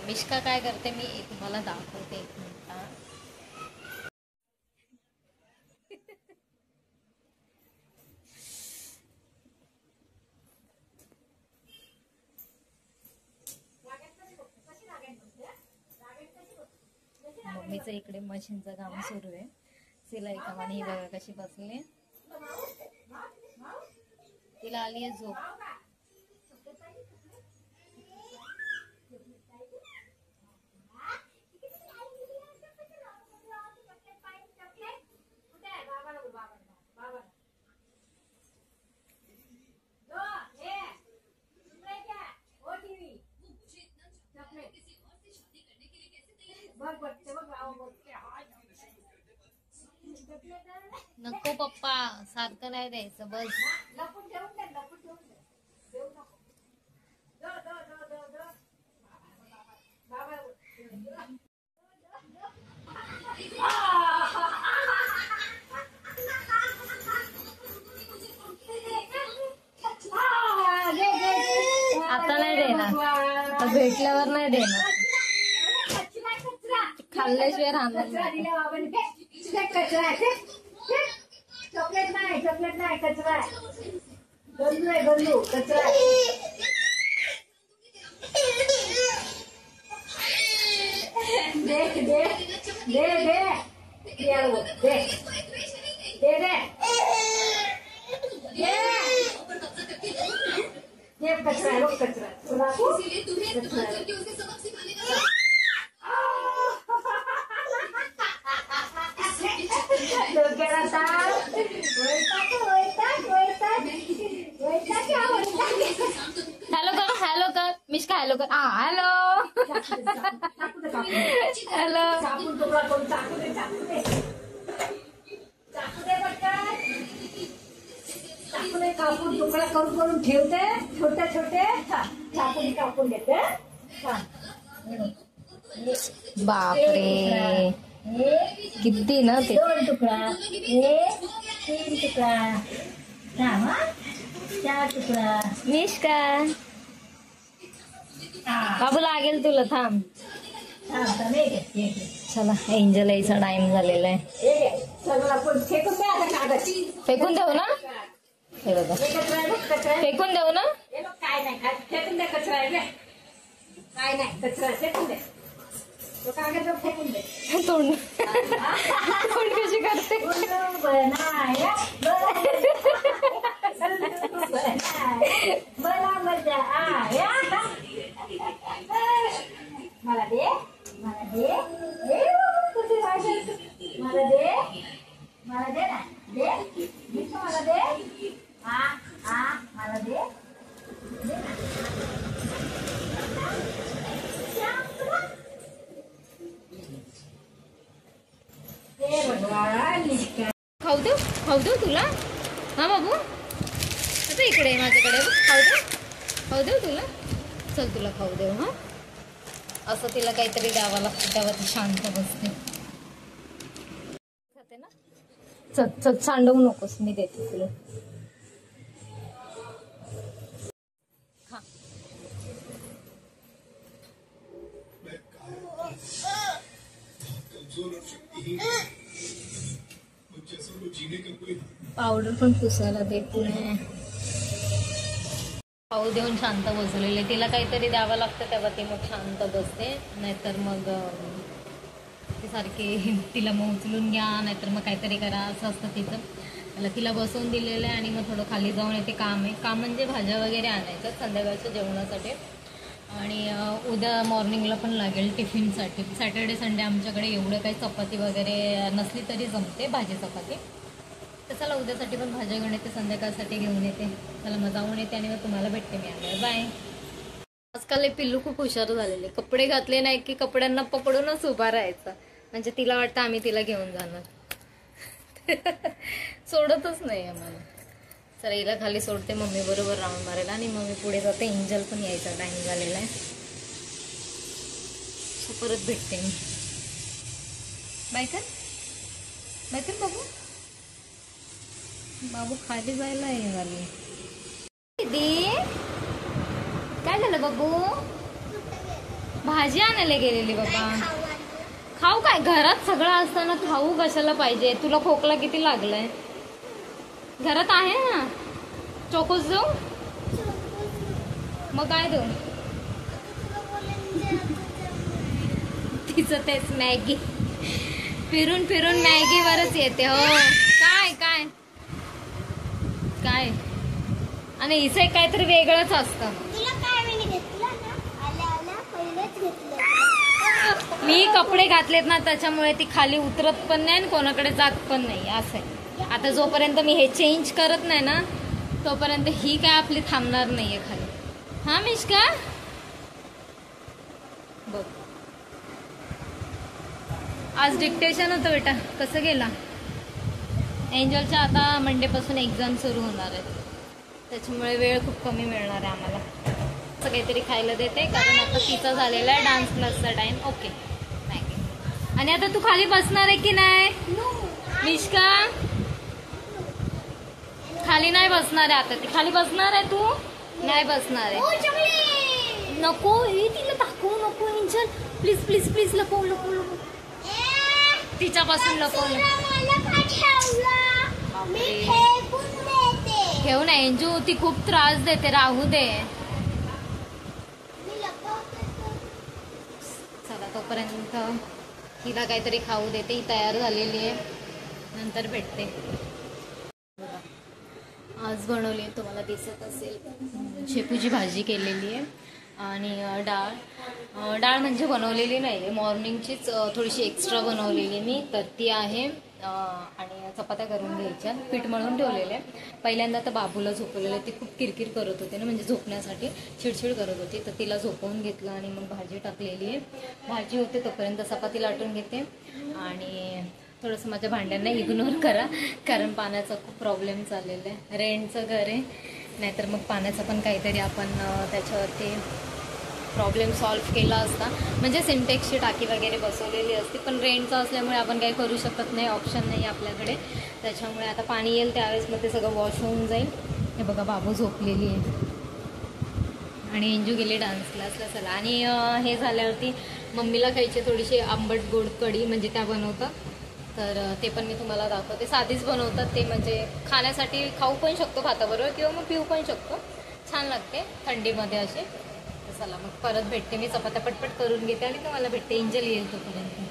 मिष्का काय करते मी तुम्हाला दाखवते एक मिनिट. मम्मीचं इकडे मशीनचं काम सुरू आहे. सिलाई कामाने ही बघा कशी बसली. तिला आली आहे झोप. नको पप्पा सारखं नाही द्यायचं बस. आता नाही देणार, भेटल्यावर नाही देणार, खाल्ल्याशिवाय राहणार नाही. चॉकलेट नाही, चॉकलेट नाही, कचरा आहे. गल्लू आहे, गल्लू कचरा आहे. दे दे दे दे दे दे दे दे ये कचरा है, कचरा हॅलो कर, हॅलो कर मिष्का, हॅलो कर. Hello hello. कापून तुकडा करून ठेवते, छोटे छोटे चाकूने कापून देते. बापरे किती ना ते. 2 तुकडा, 1 3 तुकडा, 4 तुकडा. मिष्का बाबू लागेल तुला, थांब. चला एंजल यायचा टाइम झालेला आहे. फेकून देऊ ना, हे बघा फेकून देऊ ना. काय नाही, फेकून दे, कचरा आहे. काय नाही, कचरा फेकून दे. तो कागद फेकून दे. तोंड तोंड कशी करते. मला मजा आया. मला दे, मला दे, मला दे, मला दे ना, दे मला दे. मला दे, खाऊ देऊ, खाऊ देऊ तुला. हा बाबू आता इकडे माझ्याकडे खाऊ देऊ तुला. चल तुला खाऊ देऊ. हा असं तिला काहीतरी द्यावं लागतं तेव्हा ती शांत बसते. खाते ना. चल चल सांडवू नकोस, मी देते तुला. खा. पावडर पण पुसायला देते. खाऊ देऊन शांत बसलेले. तिला काहीतरी द्यावं लागतं तेव्हा ती मग शांत बसते. नाहीतर मग ती सारखी तिला मग उचलून घ्या, नाहीतर मग काहीतरी करा असं असतं तिचं. मला तिला बसवून दिलेलं आहे आणि मग थोडं खाली जाऊन येते. काम आहे, काम म्हणजे भाज्या वगैरे आणायच्या संध्याकाळच्या जेवणासाठी. आणि उद्या मॉर्निंगला पण लागेल टिफिनसाठी. सॅटर्डे संडे आमच्याकडे एवढं काही चपाती वगैरे नसली तरी जमते, भाजी चपाती. तर चला उद्यासाठी पण भाज्या घेऊन येते, संध्याकाळसाठी घेऊन येते. चला मग जाऊन येते आणि मग तुम्हाला भेटते मी आल्यावर. बाय. आजकाल हे पिल्लू खूप हुशार झालेले. कपडे घातले नाही की कपड्यांना पकडूनच उभा राहायचा. म्हणजे तिला वाटतं आम्ही तिला घेऊन जाणार. सोडतच नाही आम्हाला. चला हिला खाली सोडते, मम्मी बरोबर राऊंड मारायला आणि मग मी पुढे जाते. एंजल पण यायचा टाइम झालेला आहे. सो परत भेटते मी. बाय कर, बाय कर बाबू. बाबू खाली जायला आहे झाली. दीदी काय झालं बाबू. भाजी भाजी आणायला गेलेली बाबा. खाऊ काय? घरात सगळं असताना खाऊ कशाला पाहिजे? तुला खोकला किती लागलाय? घरात आहे ना चोकोस जाऊ. मग काय तू तिचं तेच मॅगी फिरून फिरून मॅगीवरच येते. हो काय काय काय. आणि इथे काहीतरी वेगळंच असतं. मी कपडे घातलेत ना त्याच्यामुळे ती खाली उतरत पण नाही आणि कोणाकडे जात पण नाही असं आहे. आता जोपर्यंत मी हे चेंज करत नाही ना तोपर्यंत ही काय आपली थांबणार नाहीये खाली. हा मिष्का बघ. आज डिक्टेशन होतं बेटा. कसं गेला? एंजलच्या आता मंडे पासून एक्झाम सुरू होणार आहे त्याच्यामुळे वेळ खूप कमी मिळणार आहे आम्हाला. असं काहीतरी खायला देते कारण आता तिचा झालेला आहे डान्स क्लासचा टाइम. ओके नाही. आणि आता तू खाली बसणार आहे की नाही मिष्का? खाली नाही बसणार आहे आता ती. खाली बसणार आहे तू? नाही बसणार आहे. नको हे तिला दाखवू नको एंजल. प्लीज प्लीज प्लीज लपव लपव लपव. तिच्यापासून लपव. ठेव ना एंजू. ती खूप त्रास देते. राहू दे. चला तोपर्यंत तिला काहीतरी खाऊ देते. ही तयार झालेली आहे. नंतर भेटते. आज बनवली तुम्हाला दिसत असेल शेपूची भाजी केलेली आहे आणि डाळ म्हणजे बनवलेली नाही आहे मॉर्निंगचीच थोडीशी एक्स्ट्रा बनवलेली मी तर ती आहे. आणि चपात्या करून घ्यायच्या. पीठ मळून ठेवलेलं आहे. पहिल्यांदा तर बाबूला झोपवलेलं आहे. ती खूप किरकिर करत होते ना म्हणजे झोपण्यासाठी चिडचिड करत होती तर तिला झोपवून घेतलं आणि मग भाजी टाकलेली आहे. भाजी होते तोपर्यंत चपाती लाटून घेते. आणि थोडंसं माझ्या भांड्यांना इग्नोर करा कारण पाण्याचा खूप प्रॉब्लेम चाललेला आहे. रेंटचं घर आहे नाहीतर मग पाण्याचा पण काहीतरी आपण त्याच्यावरती प्रॉब्लेम सॉल्व्ह केला असता. म्हणजे सिंटेक्सची टाकी वगैरे बसवलेली असते पण रेंटचं असल्यामुळे आपण काही करू शकत नाही. ऑप्शन नाही आपल्याकडे. त्याच्यामुळे आता पाणी येईल त्यावेळेस मग ते सगळं वॉश होऊन जाईल. हे बघा बाबू झोपलेली आहे आणि एंजू गेली डान्स क्लासला. चला आणि हे झाल्यावरती मम्मीला खायची थोडीशी आंबट गोड कढी म्हणजे त्या बनवतात तर ते पण मी तुम्हाला दाखवते. साधीच बनवतात ते म्हणजे खाण्यासाठी खाऊ पण शकतो भाताबरोबर किंवा मग पिऊ पण शकतो. छान लागते थंडीमध्ये असे. चला मग परत भेटते. मी चपात्या पटपट करून घेते आणि तुम्हाला भेटते. एंजल येईल तोपर्यंत.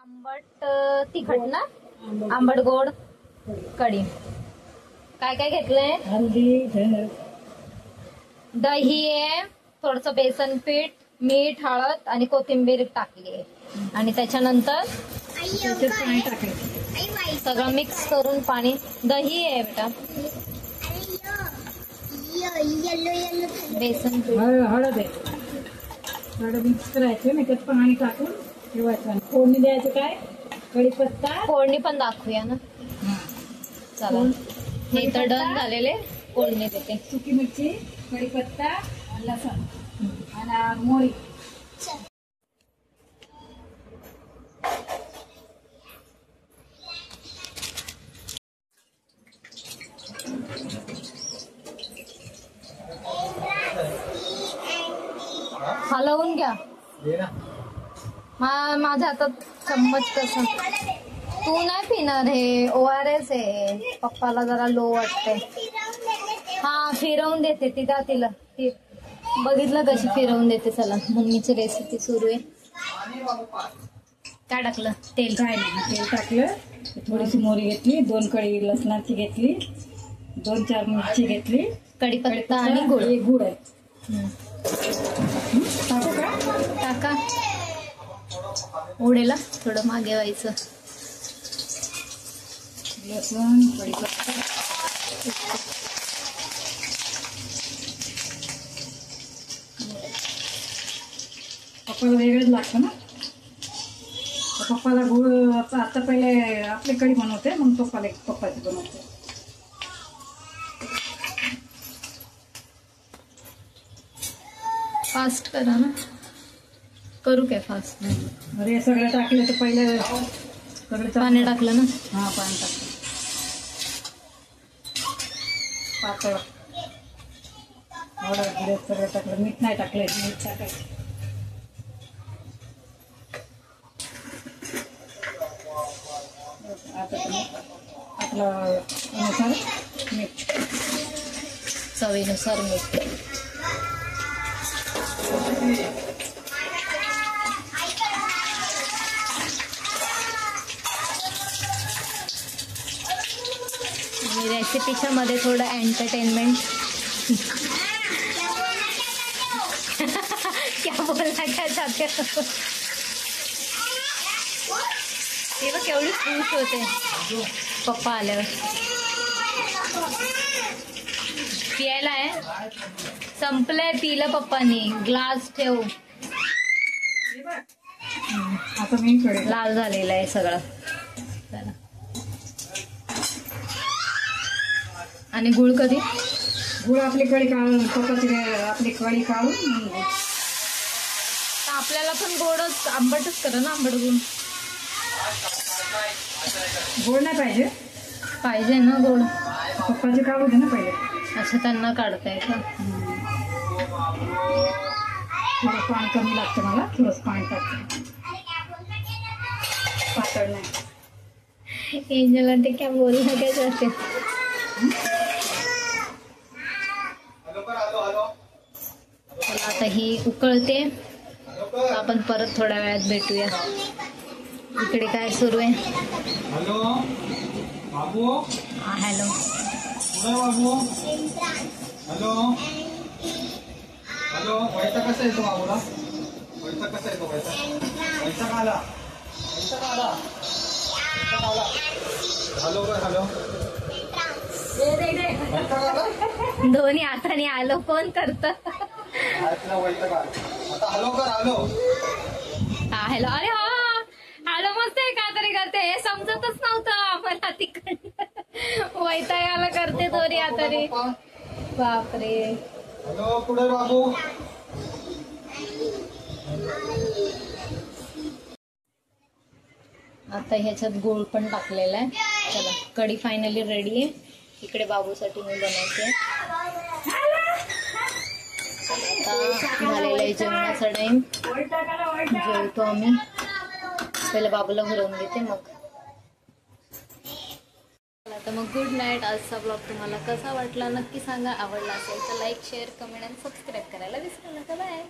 आंबट तिखट ना आंबट गोड कढी. काय काय घेतलंय? दही आहे थोडंसं बेसन पीठ मीठ हळद आणि कोथिंबीर टाकली आहे आणि त्याच्यानंतर सगळं मिक्स करून पाणी. दही आहे बेटा बेसन पीठ हळद आहे. हळद मिक्स करायचं नाही त्यात पाणी टाकून ठेवायचं. फोडणी द्यायचं काय कढीपत्ता. फोडणी पण दाखवूया ना. चला हे तर डन झालेले. फोडणी देते. सुकी मिरची कढीपत्ता लसूण आणि मोहरी. हलवून घ्या. माझ्या हातात चम्मच कसं. तू नाही पिणार हे ORS आहे. पप्पाला जरा लो वाटते. हा फिरवून देते तिला बघितलं कशी फिरवून देते. चला मम्मीची रेसिपी सुरू आहे. काय टाकलं? तेल. काय नाही, तेल टाकलं, थोडीशी मोहरी घेतली, 2 कळी लसणाची घेतली, 2-4 मिरची घेतली, कढीपत्ता आणि गुळ. एक गुळ आहे. हम्म. टाकू का? टाका. ओढेला थोडं मागे व्हायचं. लसूण, कढीपत्ता, पप्पाला वेगळंच लागतं ना. तर पप्पाला गुळ आता पहिले आपली कढी बनवते, मग पप्पाची बनवते. फास्ट करा ना. करू काय फास्ट? अरे सगळं टाकलं तर पहिले सगळं पाणी टाकलं ना. हा, पाणी टाकलं पातळ. हळद जिरे सगळं टाकलं, मीठ नाही टाकलं, मीठ टाकायचं. आता आपलं अनुसार मीठ, चवीनुसार मीठ. आणि रेसिपीच्या मध्ये थोडं एंटरटेनमेंट. क्या बोलना क्या चाहते हो? ते बघ केवढी खुश होते पप्पा आल्यावर. पियायला आहे, संपलंय, पिलं पप्पानी. ग्लास ठेव. आता मी कडे लाल झालेला आहे सगळं. चला. आणि गुळ कधी? गुळ आपली कढी काढून, पप्पाची आपली कढी काढून. तर आपल्याला पण गोडच आंबटच करा ना. आंबट गुळ गोड नाही पाहिजे, पाहिजे ना गोड. पप्पाची काढू दे ना पहिले. असं त्यांना काढताय का? थोडं पाणी कमी लागतं मला, थोडंच पाणी टाकते, पातळ नाही. एंजल ते क्या बोलना क्या चाहते? चला आता ही उकळते. आपण परत थोड्या वेळात भेटूया. इकडे काय सुरू आहे? हॅलो बाबू. हा, हॅलो. कुठे बाबू? Hello hello. वैसा कसा येतो बाबूला? वैसा कसा येतो? वैसा का आला? वैसा का आला? वैसा का आला? हॅलो कर. हॅलो. वैसा का आला? दोन्ही हाताने आलो. कोण करत? तुला वैसा का आला? आता हॅलो कर. हॅलो. हा, हॅलो. अरे हा, हॅलो मस्त आहे. का तरी करते, हे समजतच नव्हतं आम्हाला तिकडं. वैतागाला करते दोन्ही हाताने. बापरे. हॅलो कुठे बाबू? आता ह्याच्यात गूळ पण टाकलेला आहे. चला, कढी फायनली रेडी आहे. इकडे बाबूसाठी मी बनवते. आता झालेला आहे जेवणाचा टाइम. जेवतो आम्ही. पहिले बाबूला भरवून घेते मग. तर मग गुड नाईट. आजचा ब्लॉग तुम्हाला कसा वाटला नक्की सांगा. आवडला असेल तर लाईक, शेअर, कमेंट आणि सबस्क्राईब करायला विसरू नका. बाय.